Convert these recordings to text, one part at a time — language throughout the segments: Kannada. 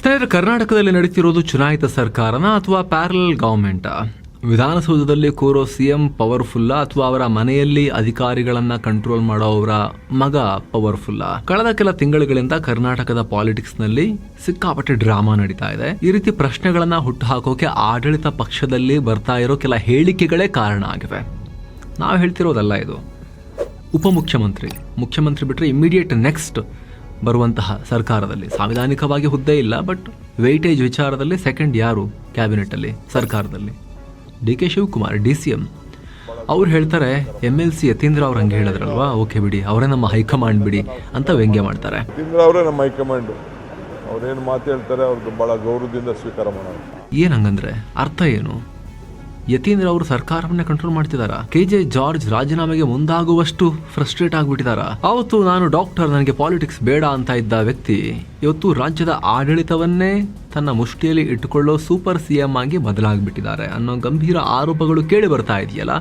ಸ್ನೇಹಿತರೆ, ಕರ್ನಾಟಕದಲ್ಲಿ ನಡೀತಿರೋದು ಚುನಾಯಿತ ಸರ್ಕಾರನ ಅಥವಾ ಪ್ಯಾರಲಲ್ ಗವರ್ಮೆಂಟಾ? ವಿಧಾನಸೌಧದಲ್ಲಿ ಕೂರೋ ಸಿಎಂ ಪವರ್ಫುಲ್ಲಾ ಅಥವಾ ಅವರ ಮನೆಯಲ್ಲಿ ಅಧಿಕಾರಿಗಳನ್ನ ಕಂಟ್ರೋಲ್ ಮಾಡೋ ಅವರ ಮಗ ಪವರ್ಫುಲ್ಲಾ? ಕಳೆದ ಕೆಲ ತಿಂಗಳುಗಳಿಂದ ಕರ್ನಾಟಕದ ಪಾಲಿಟಿಕ್ಸ್ ನಲ್ಲಿ ಸಿಕ್ಕಾಪಟ್ಟೆ ಡ್ರಾಮಾ ನಡೀತಾ ಇದೆ. ಈ ರೀತಿ ಪ್ರಶ್ನೆಗಳನ್ನ ಹುಟ್ಟುಹಾಕೋಕೆ ಆಡಳಿತ ಪಕ್ಷದಲ್ಲಿ ಬರ್ತಾ ಇರೋ ಕೆಲ ಹೇಳಿಕೆಗಳೇ ಕಾರಣ ಆಗಿವೆ. ನಾವು ಹೇಳ್ತಿರೋದಲ್ಲ ಇದು. ಮುಖ್ಯಮಂತ್ರಿ ಬಿಟ್ರೆ ಇಮಿಡಿಯೇಟ್ ನೆಕ್ಸ್ಟ್ ಬರುವಂತಹ ಸರ್ಕಾರದಲ್ಲಿ ಸಾಂವಿಧಾನಿಕವಾಗಿ ಹುದ್ದೆ ಇಲ್ಲ, ಬಟ್ ವೆಯ್ಟೇಜ್ ವಿಚಾರದಲ್ಲಿ ಸೆಕೆಂಡ್ ಯಾರು ಕ್ಯಾಬಿನೆಟ್ ಅಲ್ಲಿ ಸರ್ಕಾರದಲ್ಲಿ? ಡಿ.ಕೆ. ಶಿವಕುಮಾರ್, DCM. ಅವ್ರು ಹೇಳ್ತಾರೆ MLC ಯತೀಂದ್ರ ಅವ್ರು ಹಂಗೆ ಹೇಳಿದ್ರಲ್ವಾ, ಓಕೆ ಬಿಡಿ, ಅವರೇ ನಮ್ಮ ಹೈಕಮಾಂಡ್ ಬಿಡಿ ಅಂತ ವ್ಯಂಗ್ಯ ಮಾಡ್ತಾರೆ. ಯತೀಂದ್ರ ಅವರೇ ನಮ್ಮ ಹೈಕಮಾಂಡ್, ಅವ್ರೇನು ಮಾತು ಹೇಳ್ತಾರೆ ಅವ್ರಿಗೆ ಬಹಳ ಗೌರವದಿಂದ ಸ್ವೀಕಾರ ಮಾಡೋದು. ಏನ್ ಹಂಗಂದ್ರೆ ಅರ್ಥ ಏನು? ಯತೀಂದ್ರ ಅವರು ಸರ್ಕಾರವನ್ನೇ ಕಂಟ್ರೋಲ್ ಮಾಡ್ತಿದಾರ? KJ ಜಾರ್ಜ್ ರಾಜೀನಾಮೆಗೆ ಮುಂದಾಗುವಷ್ಟು ಫ್ರಸ್ಟ್ರೇಟ್ ಆಗ್ಬಿಟ್ಟಿದಾರ? ಅವತ್ತು ನಾನು ಡಾಕ್ಟರ್, ನನಗೆ ಪಾಲಿಟಿಕ್ಸ್ ಬೇಡ ಅಂತ ಇದ್ದ ವ್ಯಕ್ತಿ ಇವತ್ತು ರಾಜ್ಯದ ಆಡಳಿತವನ್ನೇ ತನ್ನ ಮುಷ್ಟಿಯಲ್ಲಿ ಇಟ್ಟುಕೊಳ್ಳೋ ಸೂಪರ್ CM ಆಗಿ ಬದಲಾಗ್ಬಿಟ್ಟಿದ್ದಾರೆ ಅನ್ನೋ ಗಂಭೀರ ಆರೋಪಗಳು ಕೇಳಿ ಬರ್ತಾ ಇದೆಯಲ್ಲ.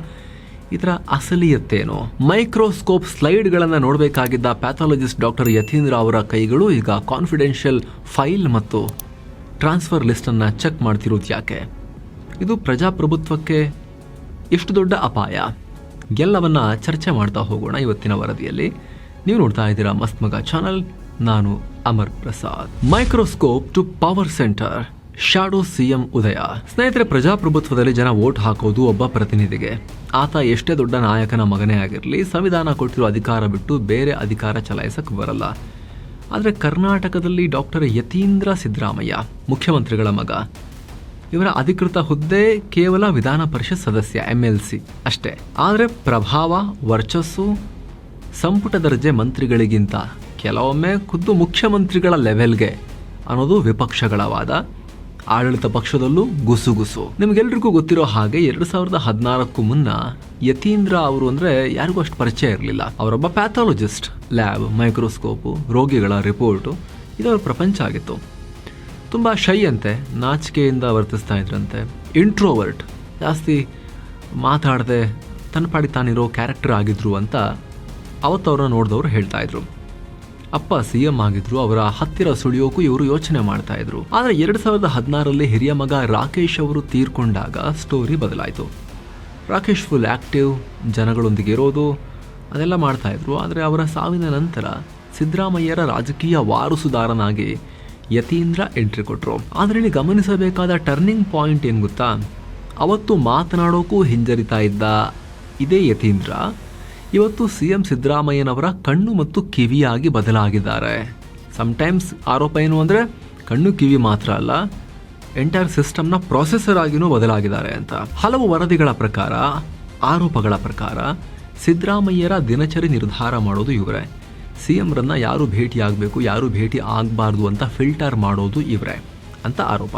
ಇದರ ಅಸಲಿಯತ್ತೇನು? ಮೈಕ್ರೋಸ್ಕೋಪ್ ಸ್ಲೈಡ್ಗಳನ್ನ ನೋಡಬೇಕಾಗಿದ್ದ ಪ್ಯಾಥಾಲಜಿಸ್ಟ್ ಡಾಕ್ಟರ್ ಯತೀಂದ್ರ ಅವರ ಕೈಗಳು ಈಗ ಕಾನ್ಫಿಡೆನ್ಷಿಯಲ್ ಫೈಲ್ ಮತ್ತು ಟ್ರಾನ್ಸ್ಫರ್ ಲಿಸ್ಟ್ ಅನ್ನ ಚೆಕ್ ಮಾಡ್ತಿರೋದು ಯಾಕೆ? ಇದು ಪ್ರಜಾಪ್ರಭುತ್ವಕ್ಕೆ ಎಷ್ಟು ದೊಡ್ಡ ಅಪಾಯ? ಎಲ್ಲವನ್ನ ಚರ್ಚೆ ಮಾಡ್ತಾ ಹೋಗೋಣ ಇವತ್ತಿನ ವರದಿಯಲ್ಲಿ. ನೀವು ನೋಡ್ತಾ ಇದ್ದೀರಾ ಮಸ್ತ್ ಮಗ ಚಾನಲ್. ನಾನು Amar Prasad. Microscope to power centre, shadow CM Udaya. ಸ್ನೇಹಿತರೆ, ಪ್ರಜಾಪ್ರಭುತ್ವದಲ್ಲಿ ಜನ ವೋಟ್ ಹಾಕೋದು ಒಬ್ಬ ಪ್ರತಿನಿಧಿಗೆ. ಆತ ಎಷ್ಟೇ ದೊಡ್ಡ ನಾಯಕನ ಮಗನೇ ಆಗಿರಲಿ, ಸಂವಿಧಾನ ಕೊಟ್ಟಿರೋ ಅಧಿಕಾರ ಬಿಟ್ಟು ಬೇರೆ ಅಧಿಕಾರ ಚಲಾಯಿಸಕ್ಕೆ ಬರಲ್ಲ. ಆದರೆ ಕರ್ನಾಟಕದಲ್ಲಿ ಡಾಕ್ಟರ್ ಯತೀಂದ್ರ ಸಿದ್ದರಾಮಯ್ಯ, ಮುಖ್ಯಮಂತ್ರಿಗಳ ಮಗ, ಇವರ ಅಧಿಕೃತ ಹುದ್ದೆ ಕೇವಲ ವಿಧಾನ ಪರಿಷತ್ ಸದಸ್ಯ MLC ಅಷ್ಟೇ. ಆದರೆ ಪ್ರಭಾವ, ವರ್ಚಸ್ಸು ಸಂಪುಟ ದರ್ಜೆ ಮಂತ್ರಿಗಳಿಗಿಂತ ಕೆಲವೊಮ್ಮೆ ಖುದ್ದು ಮುಖ್ಯಮಂತ್ರಿಗಳ ಲೆವೆಲ್ಗೆ ಅನ್ನೋದು ವಿಪಕ್ಷಗಳ ವಾದ. ಆಡಳಿತ ಪಕ್ಷದಲ್ಲೂ ಗುಸುಗುಸು. ನಿಮಗೆಲ್ರಿಗೂ ಗೊತ್ತಿರೋ ಹಾಗೆ 2014 ಮುನ್ನ ಯತೀಂದ್ರ ಅವರು ಅಂದ್ರೆ ಯಾರಿಗೂ ಅಷ್ಟು ಪರಿಚಯ ಇರಲಿಲ್ಲ. ಅವರೊಬ್ಬ ಪ್ಯಾಥಾಲಜಿಸ್ಟ್. ಲ್ಯಾಬ್, ಮೈಕ್ರೋಸ್ಕೋಪು, ರೋಗಿಗಳ ರಿಪೋರ್ಟು ಇದರ ಪ್ರಪಂಚ ಆಗಿತ್ತು. ತುಂಬ ಶೈ ಅಂತೆ, ನಾಚಿಕೆಯಿಂದ ವರ್ತಿಸ್ತಾ ಇದ್ರಂತೆ, ಇಂಟ್ರೋವರ್ಟ್, ಜಾಸ್ತಿ ಮಾತಾಡದೆ ತನ್ನ ಪಾಡಿ ತಾನಿರೋ ಕ್ಯಾರೆಕ್ಟರ್ ಆಗಿದ್ರು ಅಂತ ಅವತ್ತು ಅವ್ರನ್ನ ನೋಡಿದವರು ಹೇಳ್ತಾ ಇದ್ರು. ಅಪ್ಪ CM ಆಗಿದ್ರು, ಅವರ ಹತ್ತಿರ ಸುಳಿಯೋಕು ಇವರು ಯೋಚನೆ ಮಾಡ್ತಾ ಇದ್ರು. ಆದರೆ 2016ರಲ್ಲಿ ಹಿರಿಯ ಮಗ ರಾಕೇಶ್ ಅವರು ತೀರ್ಕೊಂಡಾಗ ಸ್ಟೋರಿ ಬದಲಾಯಿತು. ರಾಕೇಶ್ ಫುಲ್ ಆಕ್ಟಿವ್, ಜನಗಳೊಂದಿಗೆ ಇರೋದು ಅದೆಲ್ಲ ಮಾಡ್ತಾ ಇದ್ರು. ಆದರೆ ಅವರ ಸಾವಿನ ನಂತರ ಸಿದ್ದರಾಮಯ್ಯರ ರಾಜಕೀಯ ವಾರಸುದಾರನಾಗಿ ಯತೀಂದ್ರ ಎಂಟ್ರಿ ಕೊಟ್ಟರು. ಆದರೆ ಇಲ್ಲಿ ಗಮನಿಸಬೇಕಾದ ಟರ್ನಿಂಗ್ ಪಾಯಿಂಟ್ ಏನು ಗೊತ್ತಾ? ಅವತ್ತು ಮಾತನಾಡೋಕ್ಕೂ ಹಿಂಜರಿತಾ ಇದ್ದ ಇದೇ ಯತೀಂದ್ರ ಇವತ್ತು CM ಸಿದ್ದರಾಮಯ್ಯನವರ ಕಣ್ಣು ಮತ್ತು ಕಿವಿಯಾಗಿ ಬದಲಾಗಿದ್ದಾರೆ. ಸಮ್ಟೈಮ್ಸ್ ಆರೋಪ ಏನು ಅಂದರೆ ಕಣ್ಣು ಕಿವಿ ಮಾತ್ರ ಅಲ್ಲ, ಎಂಟೈರ್ ಸಿಸ್ಟಮ್ನ ಪ್ರೊಸೆಸರ್ ಆಗಿನೂ ಬದಲಾಗಿದ್ದಾರೆ ಅಂತ. ಹಲವು ವರದಿಗಳ ಪ್ರಕಾರ, ಆರೋಪಗಳ ಪ್ರಕಾರ ಸಿದ್ದರಾಮಯ್ಯರ ದಿನಚರಿ ನಿರ್ಧಾರ ಮಾಡೋದು ಇವರೇ. CMರನ್ನ ಯಾರು ಭೇಟಿ ಆಗಬೇಕು, ಯಾರು ಭೇಟಿ ಆಗಬಾರ್ದು ಅಂತ ಫಿಲ್ಟರ್ ಮಾಡೋದು ಇವರೇ ಅಂತ ಆರೋಪ.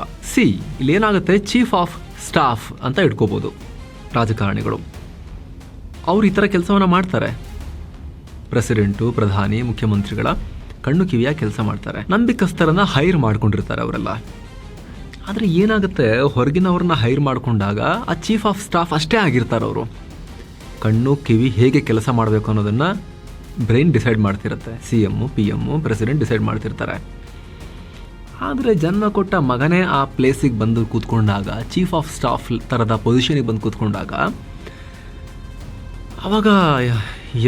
ಇಲ್ಲೇನಾಗುತ್ತೆ, ಚೀಫ್ ಆಫ್ ಸ್ಟಾಫ್ ಅಂತ ಇಟ್ಕೋಬಹುದು ರಾಜಕಾರಣಿಗಳು. ಅವ್ರು ಈ ಥರ ಕೆಲಸವನ್ನ ಮಾಡ್ತಾರೆ. ಪ್ರೆಸಿಡೆಂಟು, ಪ್ರಧಾನಿ, ಮುಖ್ಯಮಂತ್ರಿಗಳ ಕಣ್ಣು ಕಿವಿಯ ಕೆಲಸ ಮಾಡ್ತಾರೆ. ನಂಬಿಕಸ್ಥರನ್ನ ಹೈರ್ ಮಾಡ್ಕೊಂಡಿರ್ತಾರೆ ಅವರೆಲ್ಲ. ಆದರೆ ಏನಾಗುತ್ತೆ, ಹೊರಗಿನವ್ರನ್ನ ಹೈರ್ ಮಾಡ್ಕೊಂಡಾಗ ಆ ಚೀಫ್ ಆಫ್ ಸ್ಟಾಫ್ ಅಷ್ಟೇ ಆಗಿರ್ತಾರೆ ಅವರು. ಕಣ್ಣು ಕಿವಿ ಹೇಗೆ ಕೆಲಸ ಮಾಡಬೇಕು ಅನ್ನೋದನ್ನ ಬ್ರೈನ್ ಡಿಸೈಡ್ ಮಾಡ್ತಿರುತ್ತೆ. CM, PM, ಪ್ರೆಸಿಡೆಂಟ್ ಡಿಸೈಡ್ ಮಾಡ್ತಿರ್ತಾರೆ. ಆದರೆ ಜನ್ಮ ಕೊಟ್ಟ ಮಗನೇ ಆ ಪ್ಲೇಸಿಗೆ ಬಂದು ಕೂತ್ಕೊಂಡಾಗ, ಚೀಫ್ ಆಫ್ ಸ್ಟಾಫ್ ಥರದ ಪೊಸಿಷನಿಗೆ ಬಂದು ಕೂತ್ಕೊಂಡಾಗ, ಅವಾಗ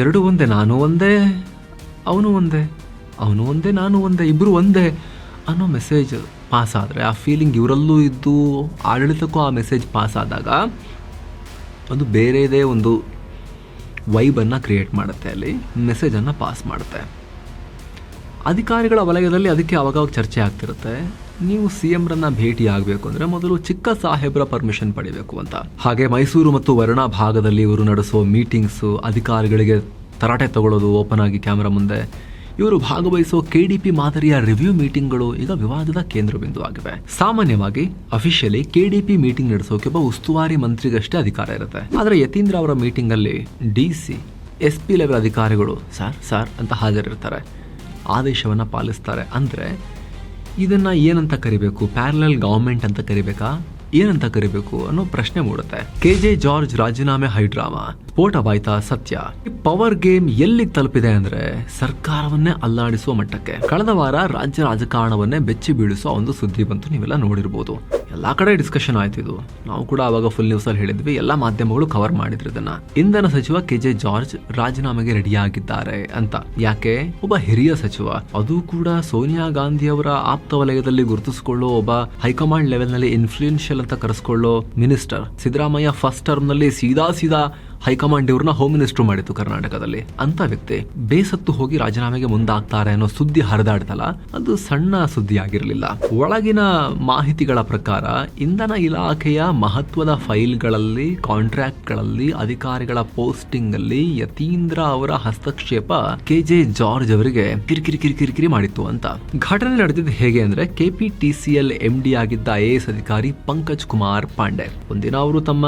ಎರಡು ಒಂದೇ, ನಾನು ಒಂದೇ, ಅವನು ಒಂದೇ, ಅವನು ಒಂದೇ, ನಾನು ಒಂದೇ, ಇಬ್ಬರು ಒಂದೇ ಅನ್ನೋ ಮೆಸೇಜ್ ಪಾಸ್ ಆದರೆ, ಆ ಫೀಲಿಂಗ್ ಇವರಲ್ಲೂ ಇದ್ದು ಆಡಳಿತಕ್ಕೂ ಆ ಮೆಸೇಜ್ ಪಾಸ್ ಆದಾಗ ಒಂದು ಬೇರೆದೇ ಒಂದು ವೈಬನ್ನು ಕ್ರಿಯೇಟ್ ಮಾಡುತ್ತೆ, ಅಲ್ಲಿ ಮೆಸೇಜನ್ನು ಪಾಸ್ ಮಾಡುತ್ತೆ. ಅಧಿಕಾರಿಗಳ ವಲಯದಲ್ಲಿ ಅದಕ್ಕೆ ಅವಾಗ ಚರ್ಚೆ ಆಗ್ತಿರುತ್ತೆ. ನೀವು CMರನ್ನ ಭೇಟಿ ಆಗಬೇಕು ಅಂದರೆ ಮೊದಲು ಚಿಕ್ಕ ಸಾಹೇಬ್ರ ಪರ್ಮಿಷನ್ ಪಡಿಬೇಕು ಅಂತ. ಹಾಗೆ ಮೈಸೂರು ಮತ್ತು ವರ್ಣಾ ಭಾಗದಲ್ಲಿ ಇವರು ನಡೆಸೋ ಮೀಟಿಂಗ್ಸು, ಅಧಿಕಾರಿಗಳಿಗೆ ತರಾಟೆ ತಗೊಳ್ಳೋದು ಓಪನ್ ಆಗಿ ಕ್ಯಾಮ್ರಾ ಮುಂದೆ, ಇವರು ಭಾಗವಹಿಸೋ KDP ಮಾದರಿಯ ರಿವ್ಯೂ ಮೀಟಿಂಗ್ಗಳು ಈಗ ವಿವಾದದ ಕೇಂದ್ರ ಬಿಂದು ಆಗಿವೆ. ಸಾಮಾನ್ಯವಾಗಿ ಅಫಿಷಿಯಲಿ KDP ಮೀಟಿಂಗ್ ನಡೆಸೋಕೆ ಒಬ್ಬ ಉಸ್ತುವಾರಿ ಮಂತ್ರಿಗಷ್ಟೇ ಅಧಿಕಾರ ಇರುತ್ತೆ. ಆದರೆ ಯತೀಂದ್ರ ಅವರ ಮೀಟಿಂಗ್ ಅಲ್ಲಿ DC, SP ಲೆವೆಲ್ ಅಧಿಕಾರಿಗಳು ಸರ್ ಅಂತ ಹಾಜರಿರ್ತಾರೆ, ಆದೇಶವನ್ನ ಪಾಲಿಸ್ತಾರೆ. ಅಂದ್ರೆ ಇದನ್ನ ಏನಂತ ಕರಿಬೇಕು? ಪ್ಯಾರಲಲ್ ಗವರ್ಮೆಂಟ್ ಅಂತ ಕರಿಬೇಕಾ? ಏನಂತ ಕರಿಬೇಕು ಅನ್ನೋ ಪ್ರಶ್ನೆ ಮೂಡುತ್ತೆ. ಕೆಜೆ ಜಾರ್ಜ್ ರಾಜೀನಾಮೆ ಹೈಡ್ರಾಮಾ, ಸ್ಫೋಟವಾಯ್ತಾ ಸತ್ಯ? ಈ ಪವರ್ ಗೇಮ್ ಎಲ್ಲಿಗೆ ತಲುಪಿದೆ ಅಂದ್ರೆ ಸರ್ಕಾರವನ್ನೇ ಅಲ್ಲಾಡಿಸುವ ಮಟ್ಟಕ್ಕೆ. ಕಳೆದ ವಾರ ರಾಜ್ಯ ರಾಜಕಾರಣವನ್ನೇ ಬೆಚ್ಚಿ ಬೀಳಿಸುವ ಒಂದು ಸುದ್ದಿ ಬಂತು, ನೀವೆಲ್ಲ ನೋಡಿರ್ಬೋದು. ಎಲ್ಲಾ ಕಡೆ ಡಿಸ್ಕಷನ್ ಆಯ್ತು ಇದು. ನಾವು ಕೂಡ ಅವಾಗ ಫುಲ್ ನ್ಯೂಸ್ ಅಲ್ಲಿ ಹೇಳಿದ್ವಿ, ಎಲ್ಲಾ ಮಾಧ್ಯಮಗಳು ಕವರ್ ಮಾಡಿದ್ರು ಇದನ್ನ. ಇಂಧನ ಸಚಿವ ಕೆಜೆ ಜಾರ್ಜ್ ರಾಜೀನಾಮೆಗೆ ರೆಡಿಯಾಗಿದ್ದಾರೆ ಅಂತ. ಯಾಕೆ? ಒಬ್ಬ ಹಿರಿಯ ಸಚಿವ, ಅದು ಕೂಡ ಸೋನಿಯಾ ಗಾಂಧಿ ಅವರ ಆಪ್ತ ವಲಯದಲ್ಲಿ ಗುರುತಿಸಿಕೊಳ್ಳೋ ಒಬ್ಬ ಹೈಕಮಾಂಡ್ ಲೆವೆಲ್ ನಲ್ಲಿ ಇನ್ಫ್ಲೂಯೆನ್ಷಿಯಲ್ ಅಂತ ಕರೆಸ್ಕೊಳ್ಳೋ ಮಿನಿಸ್ಟರ್. ಸಿದ್ದರಾಮಯ್ಯ ಫಸ್ಟ್ ಟರ್ಮ್ ನಲ್ಲಿ ಸೀದಾ ಹೈಕಮಾಂಡ್ ಇವ್ರನ್ನ ಹೋಮ್ ಮಿನಿಸ್ಟರ್ ಮಾಡಿತ್ತು ಕರ್ನಾಟಕದಲ್ಲಿ. ಅಂತ ವ್ಯಕ್ತಿ ಬೇಸತ್ತು ಹೋಗಿ ರಾಜೀನಾಮೆಗೆ ಮುಂದಾಗ್ತಾರೆ ಅನ್ನೋ ಸುದ್ದಿ ಹರಿದಾಡ್ತಲ್ಲ, ಅದು ಸಣ್ಣ ಸುದ್ದಿ ಆಗಿರಲಿಲ್ಲ. ಒಳಗಿನ ಮಾಹಿತಿಗಳ ಪ್ರಕಾರ ಇಂಧನ ಇಲಾಖೆಯ ಮಹತ್ವದ ಫೈಲ್ಗಳಲ್ಲಿ, ಕಾಂಟ್ರಾಕ್ಟ್ಗಳಲ್ಲಿ, ಅಧಿಕಾರಿಗಳ ಪೋಸ್ಟಿಂಗ್ ಅಲ್ಲಿ ಯತೀಂದ್ರ ಅವರ ಹಸ್ತಕ್ಷೇಪ ಕೆಜೆ ಜಾರ್ಜ್ ಅವರಿಗೆ ಕಿರಿಕಿರಿ ಮಾಡಿತ್ತು ಅಂತ. ಘಟನೆ ನಡೆದಿದ್ದು ಹೇಗೆ ಅಂದ್ರೆ, KPTCL MD ಆಗಿದ್ದ IAS ಅಧಿಕಾರಿ ಪಂಕಜ್ ಕುಮಾರ್ ಪಾಂಡೆ ಒಂದಿನ ಅವರು ತಮ್ಮ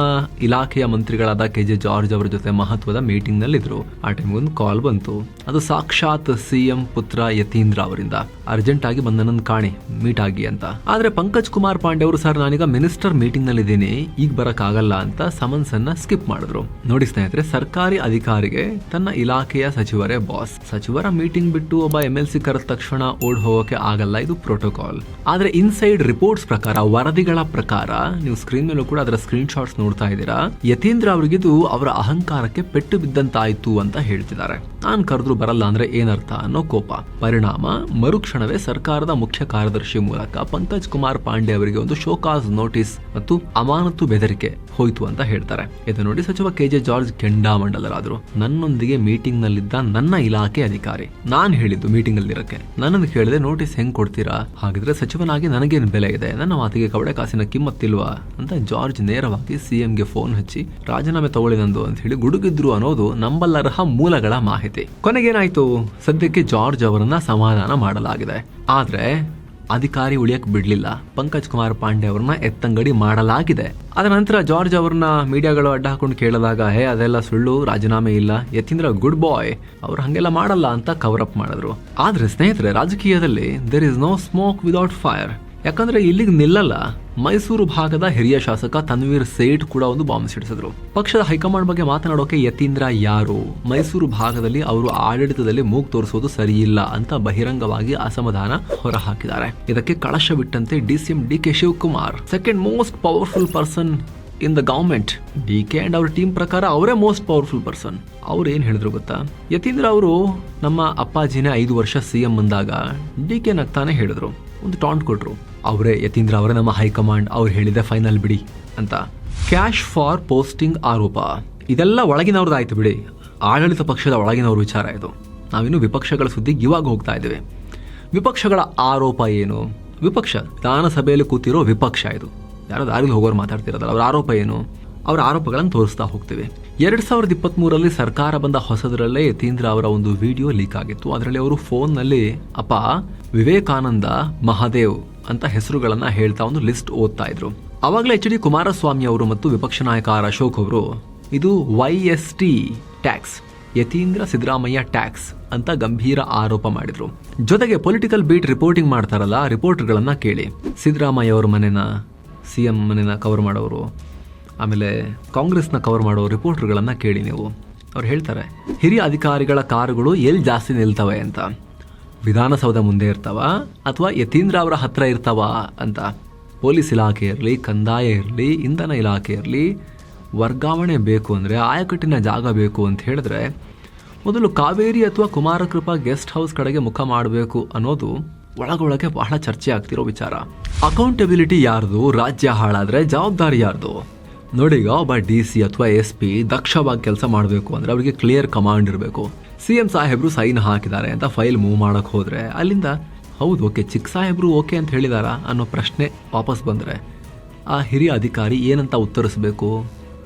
ಇಲಾಖೆಯ ಮಂತ್ರಿಗಳಾದ ಕೆಜೆ ಜಾರ್ಜ್ ಅವರ ಜೊತೆ ಮಹತ್ವದ ಮೀಟಿಂಗ್ ನಲ್ಲಿ ಇದ್ರು. ಆ ಟೈಮ್ ಒಂದು ಕಾಲ್ ಬಂತು. ಅದು ಸಾಕ್ಷಾತ್ CM ಪುತ್ರ ಯತೀಂದ್ರ ಅವರಿಂದ. ಅರ್ಜೆಂಟ್ ಆಗಿ ಬಂದನಂದ್ ಕಾಣಿ, ಮೀಟ್ ಆಗಿ ಅಂತ. ಆದ್ರೆ ಪಂಕಜ್ ಕುಮಾರ್ ಪಾಂಡೆ ಅವರು, ಸರ್ ನಾನೀಗ ಮಿನಿಸ್ಟರ್ ಮೀಟಿಂಗ್ ನಲ್ಲಿ ಇದ್ದೀನಿ, ಈಗ ಬರಕ್ ಆಗಲ್ಲ ಅಂತ ಸಮನ್ಸ್ ಅನ್ನ ಸ್ಕಿಪ್ ಮಾಡಿದ್ರು. ನೋಡಿ ಸ್ನೇಹಿತರೆ, ಸರ್ಕಾರಿ ಅಧಿಕಾರಿಗೆ ತನ್ನ ಇಲಾಖೆಯ ಸಚಿವರೇ ಬಾಸ್. ಸಚಿವರ ಮೀಟಿಂಗ್ ಬಿಟ್ಟು ಒಬ್ಬ MLC ಕರೆದ ತಕ್ಷಣ ಓಡ್ ಹೋಗೋಕೆ ಆಗಲ್ಲ, ಇದು ಪ್ರೋಟೋಕಾಲ್. ಆದ್ರೆ ಇನ್ಸೈಡ್ ರಿಪೋರ್ಟ್ಸ್ ಪ್ರಕಾರ, ವರದಿಗಳ ಪ್ರಕಾರ, ನೀವು ಸ್ಕ್ರೀನ್ ಮೇಲೂ ಕೂಡ ಅದರ ಸ್ಕ್ರೀನ್ ಶಾಟ್ಸ್ ನೋಡ್ತಾ ಇದ್ದೀರಾ, ಯತೀಂದ್ರ ಅವರಿಗಿದು ಅವರ ಅಹಂಕಾರಕ್ಕೆ ಪೆಟ್ಟು ಬಿದ್ದಂತಾಯ್ತು ಅಂತ ಹೇಳ್ತಿದ್ದಾರೆ. ನಾನ್ ಕರೆದ್ರು ಬರಲ್ಲ ಅಂದ್ರೆ ಏನರ್ಥ ಅನ್ನೋ ಕೋಪ. ಪರಿಣಾಮ ಮರುಕ್ಷಣವೇ ಸರ್ಕಾರದ ಮುಖ್ಯ ಕಾರ್ಯದರ್ಶಿ ಮೂಲಕ ಪಂಕಜ್ ಕುಮಾರ್ ಪಾಂಡೆ ಅವರಿಗೆ ಒಂದು ಶೋಕಾಸ್ ನೋಟಿಸ್ ಮತ್ತು ಅಮಾನತು ಬೆದರಿಕೆ ಹೋಯ್ತು ಅಂತ ಹೇಳ್ತಾರೆ. ಇದು ನೋಡಿ ಸಚಿವ ಕೆಜೆ ಜಾರ್ಜ್ ಕೆಂಡಾಮಂಡಲರಾದ್ರು. ನನ್ನೊಂದಿಗೆ ಮೀಟಿಂಗ್ ನಲ್ಲಿದ್ದ ನನ್ನ ಇಲಾಖೆ ಅಧಿಕಾರಿ, ನಾನ್ ಹೇಳಿದ್ದು ಮೀಟಿಂಗ್ ಅಲ್ಲಿ ಇರಕ್ಕೆ, ನನ್ನನ್ನು ಕೇಳಿದೆ ನೋಟಿಸ್ ಹೆಂಗ್ ಕೊಡ್ತೀರಾ? ಹಾಗಿದ್ರೆ ಸಚಿವನಾಗಿ ನನಗೇನು ಬೆಲೆ ಇದೆ? ನನ್ನ ಮಾತಿಗೆ ಕವಡೆ ಕಾಸಿನ ಕಿಮ್ಮತ್ತಿಲ್ವಾ ಅಂತ ಜಾರ್ಜ್ ನೇರವಾಗಿ CMಗೆ ಫೋನ್ ಹಚ್ಚಿ ರಾಜೀನಾಮೆ ತಗೊಳ್ಳಿದಂದು ಅಂತ ಹೇಳಿ ಗುಡುಗಿದ್ರು ಅನ್ನೋದು ನಂಬಲರ್ಹ ಮೂಲಗಳ ಮಾಹಿತಿ. ಕೊನೆಗೇನಾಯ್ತು? ಸದ್ಯಕ್ಕೆ ಜಾರ್ಜ್ ಅವರನ್ನ ಸಮಾಧಾನ ಮಾಡಲಾಗಿದೆ. ಆದ್ರೆ ಅಧಿಕಾರಿ ಉಳಿಯಕ್ ಬಿಡ್ಲಿಲ್ಲ. ಪಂಕಜ್ ಕುಮಾರ್ ಪಾಂಡೆ ಅವರನ್ನ ಎತ್ತಂಗಡಿ ಮಾಡಲಾಗಿದೆ. ಅದರ ನಂತರ ಜಾರ್ಜ್ ಅವರನ್ನ ಮೀಡಿಯಾಗಳು ಅಡ್ಡ ಹಾಕೊಂಡು ಕೇಳಿದಾಗ, ಅದೆಲ್ಲ ಸುಳ್ಳು, ರಾಜೀನಾಮೆ ಇಲ್ಲ, ಯತೀಂದ್ರ ಗುಡ್ ಬಾಯ್, ಅವ್ರು ಹಂಗೆಲ್ಲ ಮಾಡಲ್ಲ ಅಂತ ಕವರ್ ಅಪ್ ಮಾಡಿದ್ರು. ಆದ್ರೆ ಸ್ನೇಹಿತರೆ, ರಾಜಕೀಯದಲ್ಲಿ there is no smoke without fire. ಯಾಕಂದ್ರೆ ಇಲ್ಲಿಗೆ ನಿಲ್ಲಲ್ಲ. ಮೈಸೂರು ಭಾಗದ ಹಿರಿಯ ಶಾಸಕ ತನ್ವೀರ್ ಸೇಠ್ ಕೂಡ ಒಂದು ಬಾಂಬ್ ಸಿಡಿಸಿದ್ರು. ಪಕ್ಷದ ಹೈಕಮಾಂಡ್ ಬಗ್ಗೆ ಮಾತನಾಡೋಕೆ ಯತೀಂದ್ರ ಯಾರು? ಮೈಸೂರು ಭಾಗದಲ್ಲಿ ಅವರು ಆಡಳಿತದಲ್ಲಿ ಮೂಗ್ ತೋರಿಸೋದು ಸರಿಯಿಲ್ಲ ಅಂತ ಬಹಿರಂಗವಾಗಿ ಅಸಮಾಧಾನ ಹೊರಹಾಕಿದ್ದಾರೆ. ಇದಕ್ಕೆ ಕಳಶ ಬಿಟ್ಟಂತೆ DCM DK Shivakumar, second most powerful person in the government. DK and ಅವ್ರ ಟೀಮ್ ಪ್ರಕಾರ ಅವರೇ ಮೋಸ್ಟ್ ಪವರ್ಫುಲ್ ಪರ್ಸನ್. ಅವ್ರು ಏನ್ ಹೇಳಿದ್ರು ಗೊತ್ತಾ? ಯತೀಂದ್ರ ಅವರು ನಮ್ಮ ಅಪ್ಪಾಜಿನೇ 5 ವರ್ಷ CM ಅಂದಾಗ DK ನಗ್ತಾನೆ ಹೇಳಿದ್ರು, ಒಂದು ಟಾಂಟ್ ಕೊಟ್ರು. ಅವರೇ ಯತೀಂದ್ರ ಅವರೇ ನಮ್ಮ ಹೈಕಮಾಂಡ್, ಅವ್ರು ಹೇಳಿದೆ ಫೈನಲ್ ಬಿಡಿ ಅಂತ. ಕ್ಯಾಶ್ ಫಾರ್ ಪೋಸ್ಟಿಂಗ್ ಆರೋಪ, ಇದೆಲ್ಲ ಒಳಗಿನವ್ರದ್ದಾಯ್ತು ಬಿಡಿ, ಆಡಳಿತ ಪಕ್ಷದ ಒಳಗಿನವ್ರ ವಿಚಾರ ಇದು. ನಾವಿನ್ನು ವಿಪಕ್ಷಗಳ ಸುದ್ದಿಗೆ ಇವಾಗ ಹೋಗ್ತಾ ಇದ್ದೇವೆ. ವಿಪಕ್ಷಗಳ ಆರೋಪ ಏನು? ವಿಪಕ್ಷ ವಿಧಾನಸಭೆಯಲ್ಲಿ ಕೂತಿರೋ ವಿಪಕ್ಷ ಇದು. ಯಾರೋ ದಾರಿಲಿ ಹೋಗೋರು ಮಾತಾಡ್ತಿರೋದಲ್ಲ, ಅವ್ರ ಆರೋಪ ಏನು? ಅವರ ಆರೋಪಗಳನ್ನು ತೋರಿಸ್ತಾ ಹೋಗ್ತೀವಿ. 2023ರಲ್ಲಿ ಸರ್ಕಾರ ಬಂದ ಹೊಸದರಲ್ಲೇ ಯತೀಂದ್ರ ಅವರ ಒಂದು ವಿಡಿಯೋ ಲೀಕ್ ಆಗಿತ್ತು. ಅದರಲ್ಲಿ ಅವರು ಫೋನ್ನಲ್ಲಿ ಅಪ್ಪ ವಿವೇಕಾನಂದ ಮಹಾದೇವ್ ಅಂತ ಹೆಸರುಗಳನ್ನ ಹೇಳ್ತಾ ಒಂದು ಲಿಸ್ಟ್ ಓದ್ತಾ ಇದ್ರು. ಅವಾಗಲೇ HD ಕುಮಾರಸ್ವಾಮಿ ಅವರು ಮತ್ತು ವಿಪಕ್ಷ ನಾಯಕ ಅಶೋಕ್ ಅವರು ಇದು YST tax, Yathindra Siddaramaiah tax ಅಂತ ಗಂಭೀರ ಆರೋಪ ಮಾಡಿದ್ರು. ಜೊತೆಗೆ ಪೊಲಿಟಿಕಲ್ ಬೀಟ್ ರಿಪೋರ್ಟಿಂಗ್ ಮಾಡ್ತಾರಲ್ಲ, ರಿಪೋರ್ಟರ್ಗಳನ್ನ ಕೇಳಿ, ಸಿದ್ದರಾಮಯ್ಯ ಅವರ ಮನೆನ, CM ಮನೆನ ಕವರ್ ಮಾಡೋರು, ಆಮೇಲೆ ಕಾಂಗ್ರೆಸ್ನ ಕವರ್ ಮಾಡೋ ರಿಪೋರ್ಟರ್ಗಳನ್ನ ಕೇಳಿ ನೀವು. ಅವ್ರು ಹೇಳ್ತಾರೆ ಹಿರಿಯ ಅಧಿಕಾರಿಗಳ ಕಾರುಗಳು ಎಲ್ಲಿ ಜಾಸ್ತಿ ನಿಲ್ತವೆ ಅಂತ. ವಿಧಾನಸೌಧ ಮುಂದೆ ಇರ್ತಾವ ಅಥವಾ ಯತೀಂದ್ರ ಅವರ ಹತ್ರ ಇರ್ತಾವ ಅಂತ. ಪೊಲೀಸ್ ಇಲಾಖೆ ಇರಲಿ, ಕಂದಾಯ ಇರಲಿ, ಇಂಧನ ಇಲಾಖೆ ಇರಲಿ, ವರ್ಗಾವಣೆ ಬೇಕು ಅಂದರೆ, ಆಯಕಟ್ಟಿನ ಜಾಗ ಬೇಕು ಅಂತ ಹೇಳಿದ್ರೆ ಮೊದಲು ಕಾವೇರಿ ಅಥವಾ ಕುಮಾರಕೃಪಾ ಗೆಸ್ಟ್ ಹೌಸ್ ಕಡೆಗೆ ಮುಖ ಮಾಡಬೇಕು ಅನ್ನೋದು ಒಳಗೊಳಗೆ ಬಹಳ ಚರ್ಚೆ ಆಗ್ತಿರೋ ವಿಚಾರ. ಅಕೌಂಟಬಿಲಿಟಿ ಯಾರ್ದು? ರಾಜ್ಯ ಹಾಳಾದ್ರೆ ಜವಾಬ್ದಾರಿ ಯಾರ್ದು? ನೋಡಿ, ಈಗ ಒಬ್ಬ DC ಅಥವಾ SP ದಕ್ಷವಾಗಿ ಕೆಲಸ ಮಾಡಬೇಕು ಅಂದರೆ ಅವರಿಗೆ ಕ್ಲಿಯರ್ ಕಮಾಂಡ್ ಇರಬೇಕು. CM ಸಾಹೇಬ್ರು ಸೈನ್ ಹಾಕಿದ್ದಾರೆ ಅಂತ ಫೈಲ್ ಮೂವ್ ಮಾಡಕ್ಕೆ ಹೋದ್ರೆ ಅಲ್ಲಿಂದ ಹೌದು ಓಕೆ ಚಿಕ್ಕ ಸಾಹೇಬ್ರು ಓಕೆ ಅಂತ ಹೇಳಿದಾರ ಅನ್ನೋ ಪ್ರಶ್ನೆ ವಾಪಸ್ ಬಂದರೆ ಆ ಹಿರಿಯ ಅಧಿಕಾರಿ ಏನಂತ ಉತ್ತರಿಸಬೇಕು?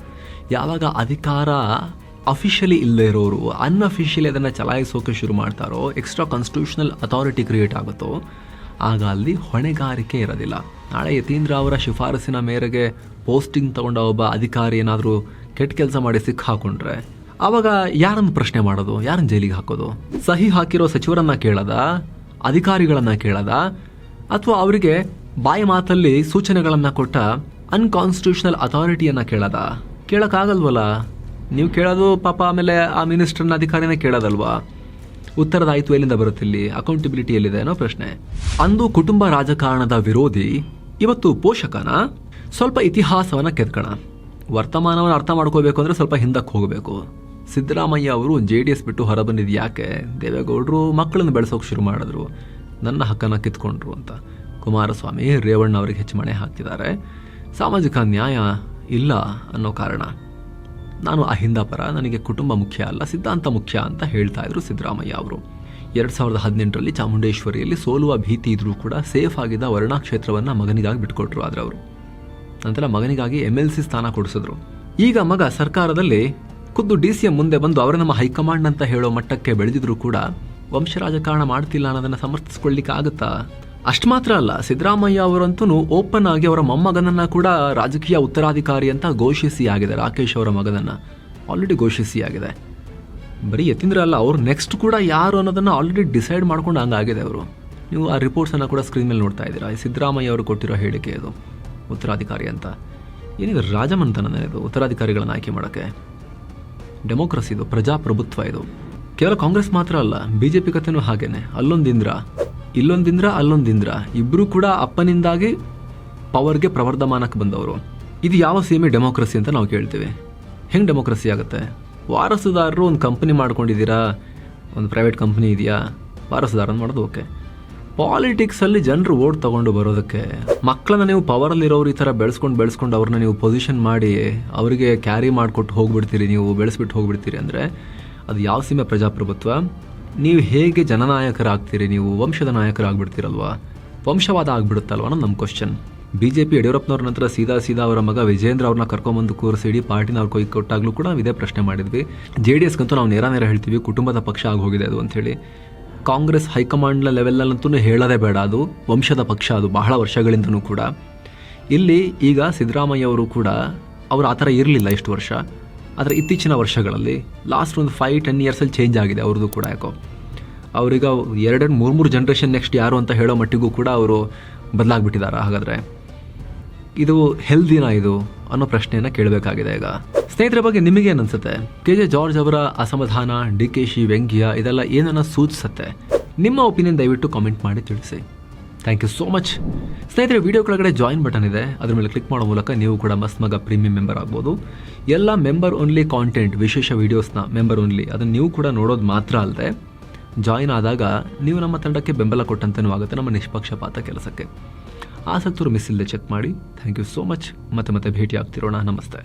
ಯಾವಾಗ ಅಧಿಕಾರ ಅಫಿಷಿಯಲಿ ಇಲ್ಲದೆ ಇರೋರು ಅನ್ಅಫಿಷಿಯಲಿ ಅದನ್ನು ಚಲಾಯಿಸೋಕೆ ಶುರು ಮಾಡ್ತಾರೋ, ಎಕ್ಸ್ಟ್ರಾ ಕಾನ್ಸ್ಟಿಟ್ಯೂಷನಲ್ ಅಥಾರಿಟಿ ಕ್ರಿಯೇಟ್ ಆಗುತ್ತೋ, ಆಗ ಅಲ್ಲಿ ಹೊಣೆಗಾರಿಕೆ ಇರೋದಿಲ್ಲ. ನಾಳೆ ಯತೀಂದ್ರ ಅವರ ಶಿಫಾರಸಿನ ಮೇರೆಗೆ ಪೋಸ್ಟಿಂಗ್ ತಗೊಂಡ ಒಬ್ಬ ಅಧಿಕಾರಿ ಏನಾದರೂ ಕೆಟ್ಟ ಕೆಲಸ ಮಾಡಿ ಸಿಕ್ಕ ಹಾಕೊಂಡ್ರೆ ಆವಾಗ ಯಾರನ್ನು ಪ್ರಶ್ನೆ ಮಾಡೋದು? ಯಾರನ್ನು ಜೈಲಿಗೆ ಹಾಕೋದು? ಸಹಿ ಹಾಕಿರೋ ಸಚಿವರನ್ನ ಕೇಳದ, ಅಧಿಕಾರಿಗಳನ್ನ ಕೇಳದ, ಅಥವಾ ಅವರಿಗೆ ಬಾಯಿ ಮಾತಲ್ಲಿ ಸೂಚನೆಗಳನ್ನ ಕೊಟ್ಟ ಅನ್ಕಾನ್ಸ್ಟಿಟ್ಯೂಷನಲ್ ಅಥಾರಿಟಿಯನ್ನು ಕೇಳೋಕ್ಕಾಗಲ್ವಲ್ಲ. ನೀವು ಕೇಳೋದು ಪಾಪ ಆಮೇಲೆ ಆ ಮಿನಿಸ್ಟರ್ನ ಅಧಿಕಾರಿನೇ ಕೇಳೋದಲ್ವಾ. ಉತ್ತರದ ಆಯಿತು ಎಲ್ಲಿಂದ ಬರುತ್ತೆ ಇಲ್ಲಿ, ಅಕೌಂಟಬಿಲಿಟಿ ಎಲ್ಲಿದೆ ಅನ್ನೋ ಪ್ರಶ್ನೆ. ಅಂದು ಕುಟುಂಬ ರಾಜಕಾರಣದ ವಿರೋಧಿ, ಇವತ್ತು ಪೋಷಕನ. ಸ್ವಲ್ಪ ಇತಿಹಾಸವನ್ನು ಕೆತ್ಕೋಣ. ವರ್ತಮಾನವನ್ನು ಅರ್ಥ ಮಾಡ್ಕೋಬೇಕು ಅಂದರೆ ಸ್ವಲ್ಪ ಹಿಂದಕ್ಕೆ ಹೋಗಬೇಕು. ಸಿದ್ದರಾಮಯ್ಯ ಅವರು JDS ಬಿಟ್ಟು ಹೊರಬಂದಿದ್ದು ಯಾಕೆ? ದೇವೇಗೌಡರು ಮಕ್ಕಳನ್ನು ಬೆಳೆಸೋಕೆ ಶುರು ಮಾಡಿದ್ರು, ನನ್ನ ಹಕ್ಕನ್ನು ಕಿತ್ಕೊಂಡ್ರು ಅಂತ. ಕುಮಾರಸ್ವಾಮಿ ರೇವಣ್ಣ ಅವರಿಗೆ ಹೆಚ್ಚು ಮಣೆ ಹಾಕ್ತಿದ್ದಾರೆ. ಸಾಮಾಜಿಕ ನ್ಯಾಯ ಇಲ್ಲ ಅನ್ನೋ ಕಾರಣ. ನಾನು ಅಹಿಂದ ಪರ, ನನಗೆ ಕುಟುಂಬ ಮುಖ್ಯ ಅಲ್ಲ ಸಿದ್ಧಾಂತ ಮುಖ್ಯ ಅಂತ ಹೇಳ್ತಾ ಇದ್ರು ಸಿದ್ದರಾಮಯ್ಯ ಅವರು. 2018ರಲ್ಲಿ ಚಾಮುಂಡೇಶ್ವರಿಯಲ್ಲಿ ಸೋಲುವ ಭೀತಿ ಇದ್ರೂ ಕೂಡ ಸೇಫ್ ಆಗಿದ್ದ ವರ್ಣಾ ಕ್ಷೇತ್ರವನ್ನು ಮಗನಿಗಾಗಿ ಬಿಟ್ಕೊಟ್ರು. ಆದರೆ ಅವರು ನಂತರ ಮಗನಿಗಾಗಿ MLC ಸ್ಥಾನ ಕೊಡಿಸಿದ್ರು. ಈಗ ಮಗ ಸರ್ಕಾರದಲ್ಲಿ ಖುದ್ದು DCM ಮುಂದೆ ಬಂದು ಅವರು ನಮ್ಮ ಹೈಕಮಾಂಡ್ ಅಂತ ಹೇಳೋ ಮಟ್ಟಕ್ಕೆ ಬೆಳೆದಿದ್ರು ಕೂಡ ವಂಶ ರಾಜಕಾರಣ ಮಾಡ್ತಿಲ್ಲ ಅನ್ನೋದನ್ನು ಸಮರ್ಥಿಸ್ಕೊಳ್ಳಿಕ್ಕೆ ಆಗುತ್ತಾ? ಅಷ್ಟು ಮಾತ್ರ ಅಲ್ಲ, ಸಿದ್ದರಾಮಯ್ಯ ಅವರಂತೂ ಓಪನ್ ಆಗಿ ಅವರ ಮೊಮ್ಮಗನನ್ನು ಕೂಡ ರಾಜಕೀಯ ಉತ್ತರಾಧಿಕಾರಿ ಅಂತ ಘೋಷಿಸಿ ಆಗಿದೆ. ರಾಕೇಶ್ ಅವರ ಮಗನನ್ನು ಆಲ್ರೆಡಿ ಘೋಷಿಸಿ ಆಗಿದೆ. ಬರೀ ಯತೀಂದ್ರ ಅಲ್ಲ, ಅವ್ರು ನೆಕ್ಸ್ಟ್ ಕೂಡ ಯಾರು ಅನ್ನೋದನ್ನು ಆಲ್ರೆಡಿ ಡಿಸೈಡ್ ಮಾಡ್ಕೊಂಡು ಹಂಗಾಗಿದೆ ಅವರು. ನೀವು ಆ ರಿಪೋರ್ಟ್ಸನ್ನು ಕೂಡ ಸ್ಕ್ರೀನ್ ಮೇಲೆ ನೋಡ್ತಾ ಇದ್ದೀರಾ. ಸಿದ್ದರಾಮಯ್ಯ ಅವರು ಕೊಟ್ಟಿರೋ ಹೇಳಿಕೆ ಇದು, ಉತ್ತರಾಧಿಕಾರಿ ಅಂತ. ಏನಿದೆ ರಾಜಮಂತನ ಇದು ಉತ್ತರಾಧಿಕಾರಿಗಳನ್ನು ಆಯ್ಕೆ ಮಾಡೋಕ್ಕೆ? ಡೆಮೋಕ್ರಸಿ ಇದು, ಪ್ರಜಾಪ್ರಭುತ್ವ ಇದು. ಕೇವಲ ಕಾಂಗ್ರೆಸ್ ಮಾತ್ರ ಅಲ್ಲ, BJP ಕಥೆನೂ ಹಾಗೇನೆ. ಅಲ್ಲೊಂದಿಂದ್ರ ಅಲ್ಲೊಂದಿಂದ್ರ ಇಬ್ಬರು ಕೂಡ ಅಪ್ಪನಿಂದಾಗಿ ಪವರ್ಗೆ ಪ್ರವರ್ಧಮಾನಕ್ಕೆ ಬಂದವರು. ಇದು ಯಾವ ಸೀಮೆ ಡೆಮೋಕ್ರಸಿ ಅಂತ ನಾವು ಕೇಳ್ತೀವಿ. ಹೆಂಗೆ ಡೆಮೋಕ್ರಸಿ ಆಗುತ್ತೆ? ವಾರಸುದಾರರು ಒಂದು ಕಂಪನಿ ಮಾಡ್ಕೊಂಡಿದ್ದೀರಾ, ಒಂದು ಪ್ರೈವೇಟ್ ಕಂಪನಿ ಇದೆಯಾ, ವಾರಸುದಾರನ ಮಾಡೋದು ಓಕೆ. ಪಾಲಿಟಿಕ್ಸಲ್ಲಿ ಜನರು ಓಟ್ ತೊಗೊಂಡು ಬರೋದಕ್ಕೆ ಮಕ್ಕಳನ್ನ ನೀವು ಪವರಲ್ಲಿರೋರು ಈ ಥರ ಬೆಳೆಸ್ಕೊಂಡು ಅವ್ರನ್ನ ನೀವು ಪೊಸಿಷನ್ ಮಾಡಿ ಅವರಿಗೆ ಕ್ಯಾರಿ ಮಾಡಿಕೊಟ್ಟು ಹೋಗ್ಬಿಡ್ತೀರಿ, ನೀವು ಬೆಳೆಸ್ಬಿಟ್ಟು ಹೋಗ್ಬಿಡ್ತೀರಿ ಅಂದರೆ ಅದು ಯಾವ ಸೀಮೆ ಪ್ರಜಾಪ್ರಭುತ್ವ? ನೀವು ಹೇಗೆ ಜನನಾಯಕರಾಗ್ತೀರಿ? ನೀವು ವಂಶದ ನಾಯಕರಾಗ್ಬಿಡ್ತೀರಲ್ವಾ? ವಂಶವಾದ ಆಗ್ಬಿಡುತ್ತಲ್ವ ಅನ್ನೋದು ನಮ್ಮ ಕ್ವಶನ್. BJP ಯಡಿಯೂರಪ್ಪನವ್ರ ನಂತರ ಸೀದಾ ಅವರ ಮಗ ವಿಜೇಂದ್ರ ಅವ್ರನ್ನ ಕರ್ಕೊಂಬಂದು ಕೂರಿಸಿ ಇಡೀ ಪಾರ್ಟಿನ ಅವ್ರು ಕೈ ಕೊಟ್ಟಾಗಲೂ ಕೂಡ ಇದೇ ಪ್ರಶ್ನೆ ಮಾಡಿದ್ವಿ. JDSಗಂತೂ ನಾವು ನೇರ ಹೇಳ್ತೀವಿ, ಕುಟುಂಬದ ಪಕ್ಷ ಆಗೋಗಿದೆ ಅದು ಅಂಥೇಳಿ. ಕಾಂಗ್ರೆಸ್ ಹೈಕಮಾಂಡ್ನ ಲೆವೆಲ್ಲಂತೂ ಹೇಳೋದೇ ಬೇಡ, ಅದು ವಂಶದ ಪಕ್ಷ, ಅದು ಬಹಳ ವರ್ಷಗಳಿಂದನೂ ಕೂಡ. ಇಲ್ಲಿ ಈಗ ಸಿದ್ದರಾಮಯ್ಯ ಅವರು ಕೂಡ ಅವರು ಆ ಥರ ಇರಲಿಲ್ಲ ಇಷ್ಟು ವರ್ಷ. ಆದರೆ ಇತ್ತೀಚಿನ ವರ್ಷಗಳಲ್ಲಿ ಲಾಸ್ಟ್ ಒಂದು 5-10 ಇಯರ್ಸಲ್ಲಿ ಚೇಂಜ್ ಆಗಿದೆ ಅವ್ರದ್ದು ಕೂಡ. ಯಾಕೋ ಅವರೀಗ 2-3 ಜನ್ರೇಷನ್ ನೆಕ್ಸ್ಟ್ ಯಾರು ಅಂತ ಹೇಳೋ ಮಟ್ಟಿಗೂ ಕೂಡ ಅವರು ಬದಲಾಗ್ಬಿಟ್ಟಿದ್ದಾರೆ. ಹಾಗಾದರೆ ಇದು ಹೆಲ್ದಿನಾ ಇದು ಅನ್ನೋ ಪ್ರಶ್ನೆಯನ್ನು ಕೇಳಬೇಕಾಗಿದೆ ಈಗ. ಸ್ನೇಹಿತರ ಬಗ್ಗೆ ನಿಮಗೇನು ಅನಿಸುತ್ತೆ? KJ ಜಾರ್ಜ್ ಅವರ ಅಸಮಾಧಾನ, DKಶಿ ವ್ಯಂಗ್ಯ ಇದೆಲ್ಲ ಏನನ್ನ ಸೂಚಿಸುತ್ತೆ? ನಿಮ್ಮ ಒಪಿನಿಯನ್ ದಯವಿಟ್ಟು ಕಾಮೆಂಟ್ ಮಾಡಿ ತಿಳಿಸಿ. Thank you so much. ಸ್ನೇಹಿತರೆ, ವಿಡಿಯೋ ಕೆಳಗಡೆ ಜಾಯಿನ್ ಬಟನ್ ಇದೆ, ಅದ್ರ ಮೇಲೆ ಕ್ಲಿಕ್ ಮಾಡೋ ಮೂಲಕ ನೀವು ಕೂಡ ಮಸ್ತ್ ಮಗ ಪ್ರೀಮಿಯಂ ಮೆಂಬರ್ ಆಗ್ಬೋದು. ಎಲ್ಲ ಮೆಂಬರ್ ಓನ್ಲಿ ಕಾಂಟೆಂಟ್, ವಿಶೇಷ ವೀಡಿಯೋಸ್ನ ಮೆಂಬರ್ ಓನ್ಲಿ, ಅದನ್ನು ನೀವು ಕೂಡ ನೋಡೋದು ಮಾತ್ರ ಅಲ್ಲದೆ ಜಾಯಿನ್ ಆದಾಗ ನೀವು ನಮ್ಮ ತಂಡಕ್ಕೆ ಬೆಂಬಲ ಕೊಟ್ಟಂತನೂ ಆಗುತ್ತೆ ನಮ್ಮ ನಿಷ್ಪಕ್ಷಪಾತ ಕೆಲಸಕ್ಕೆ. ಆಸಕ್ತರು ಮಿಸ್ ಇಲ್ಲದೆ ಚೆಕ್ ಮಾಡಿ. Thank you so much. ಮತ್ತೆ ಭೇಟಿ ಆಗ್ತಿರೋಣ. ನಮಸ್ತೆ.